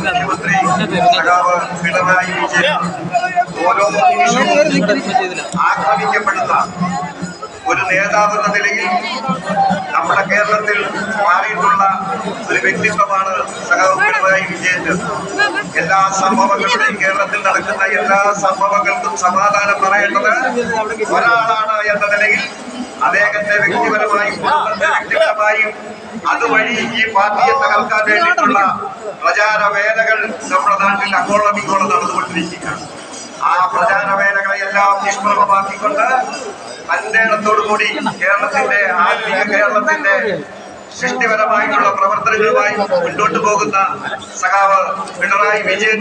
മുഖ്യമന്ത്രി പിണറായി വിജയൻ ഓരോ ആക്രമിക്കപ്പെടുന്ന ഒരു നേതാവ് എന്ന നിലയിൽ നമ്മുടെ കേരളത്തിൽ മാറിയിട്ടുള്ള ഒരു വ്യക്തിത്വമാണ് സഖാവ് പിണറായി വിജയൻ. എല്ലാ സംഭവങ്ങളുടെയും കേരളത്തിൽ നടക്കുന്ന എല്ലാ സംഭവങ്ങൾക്കും സമാധാനം പറയേണ്ടത് ഒരാളാണ് എന്ന നിലയിൽ അദ്ദേഹത്തെ വ്യക്തിപരമായും കുടുംബത്തെ വ്യക്തിപരമായും അതുവഴി ഈ പാർട്ടിയെ തകർക്കാൻ വേണ്ടിയിട്ടുള്ള പ്രചാരവേലകൾ നമ്മുടെ നാട്ടിൽ അങ്ങോളം ഇങ്ങോളം നടന്നുകൊണ്ടിരിക്കുകയാണ്. ആ പ്രചാരവേലകളെ എല്ലാം നിഷ്പ്രഭമാക്കിക്കൊണ്ട് തന്റേടത്തോടുകൂടി കേരളത്തിന്റെ ആത്മീയ കേരളത്തിന്റെ സൃഷ്ടിപരമായിട്ടുള്ള പ്രവർത്തനങ്ങളുമായി മുന്നോട്ട് പോകുന്ന സഖാവ് പിണറായി വിജയൻ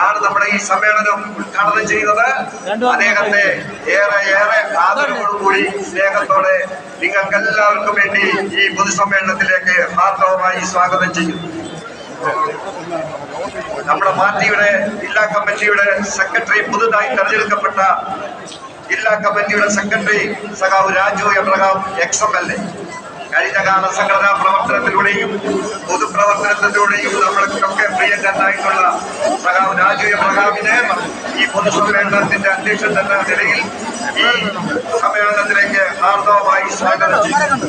ആണ് നമ്മുടെ ഈ സമ്മേളനം ഉദ്ഘാടനം ചെയ്തത്. അദ്ദേഹത്തെ ഏറെ ആദരവോടുകൂടി സ്നേഹത്തോടെ നിങ്ങൾക്കെല്ലാവർക്കും വേണ്ടി ഈ പൊതുസമ്മേളനത്തിലേക്ക് ഹാർദവമായി സ്വാഗതം ചെയ്യുന്നു. നമ്മുടെ പാർട്ടിയുടെ ജില്ലാ കമ്മിറ്റിയുടെ സെക്രട്ടറി, പുതുതായി തെരഞ്ഞെടുക്കപ്പെട്ട ജില്ലാ കമ്മിറ്റിയുടെ സെക്രട്ടറി സഖാവ് രാജു എബ്രഹാം XMLA കഴിഞ്ഞ കാല സംഘടനാ പ്രവർത്തനത്തിലൂടെയും പൊതുപ്രവർത്തനത്തിലൂടെയും നമ്മൾക്കൊക്കെ പ്രിയങ്കരനായിട്ടുള്ള സഖാവ് രാജു എബ്രഹാമിനെ ഈ പൊതുസമ്മേളനത്തിന്റെ അധ്യക്ഷൻ എന്ന നിലയിൽ ഈ സമ്മേളനത്തിലേക്ക് ഹാർദവമായി സ്വാഗതം ചെയ്തു.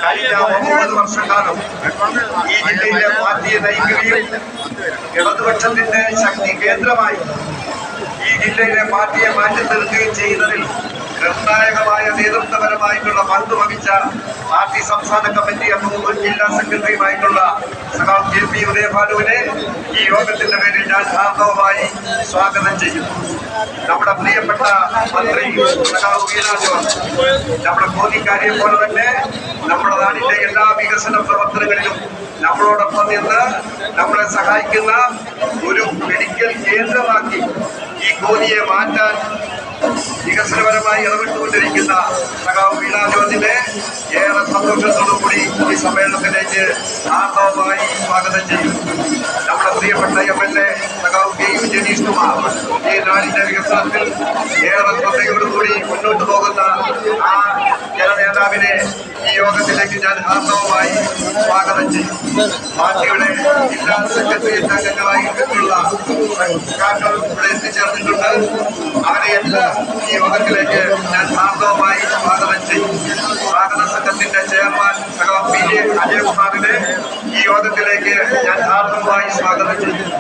കഴിഞ്ഞ 9 വർഷക്കാലം ഈ ജില്ലയിലെ പാർട്ടിയെ നയിക്കുകയും ഇടതുപക്ഷത്തിന്റെ ശക്തി കേന്ദ്രമായി ഈ ജില്ലയിലെ പാർട്ടിയെ മാറ്റി നിർത്തുകയും ചെയ്യുന്നതിൽ നിർണായകമായ നേതൃത്വപരമായിട്ടുള്ള പങ്ക് വഹിച്ച പാർട്ടി സംസ്ഥാന കമ്മിറ്റി അംഗവും ജില്ലാ സെക്രട്ടറിയുമായിട്ടുള്ള സഖാവ് KP ഉദയഭാനുവിനെ ഈ യോഗത്തിന്റെ പേരിൽ ഞാൻ ഹാർദവമായി സ്വാഗതം ചെയ്യുന്നു. നമ്മുടെ പ്രിയപ്പെട്ട മന്ത്രി സഖാവ് വീണ ജോർജ് നമ്മുടെ കോന്നിക്കാരിയെ പോലെ തന്നെ നമ്മുടെ നാടിന്റെ എല്ലാ വികസന പ്രവർത്തനങ്ങളിലും നമ്മളോടൊപ്പം നിന്ന് നമ്മളെ സഹായിക്കുന്ന ഒരു മെഡിക്കൽ കേന്ദ്രമാക്കി ഈ കോന്നിയെ മാറ്റാൻ വികസനപരമായി ഇടപെട്ടുകൊണ്ടിരിക്കുന്ന സഖാവ് വീണ ജോർജിനെ ഏറെ സന്തോഷത്തോടുകൂടി ഈ സമ്മേളനത്തിലേക്ക് ആർദ്രമായി സ്വാഗതം ചെയ്യും. നമ്മുടെ പ്രിയപ്പെട്ട MLA സഖാവ് KU ജനീഷ് കുമാർ ഈ നാടിന്റെ വികസനത്തിൽ ഏറെ ശ്രദ്ധയോടുകൂടി മുന്നോട്ട് പോകുന്ന ആ ജനനേതാവിനെ ഈ യോഗത്തിലേക്ക് ഞാൻ ആർദ്രമായി സ്വാഗതം ചെയ്യും. പാർട്ടിയുടെ ജില്ലാ സെക്രട്ടേറിയറ്റ് അംഗങ്ങളായിട്ടുള്ള ഇവിടെ എത്തിച്ചേർന്നിട്ടുണ്ട്. അവരെ എല്ലാം ഈ യോഗത്തിലേക്ക് ഞാൻ ഹാർദവമായി സ്വാഗതം ചെയ്യും. സ്വാഗത സംഘത്തിന്റെ ചെയർമാൻ സഖാവ് PJ അജയകുമാറിനെ ഈ യോഗത്തിലേക്ക് ഞാൻ ഹാർദവമായി സ്വാഗതം ചെയ്യും.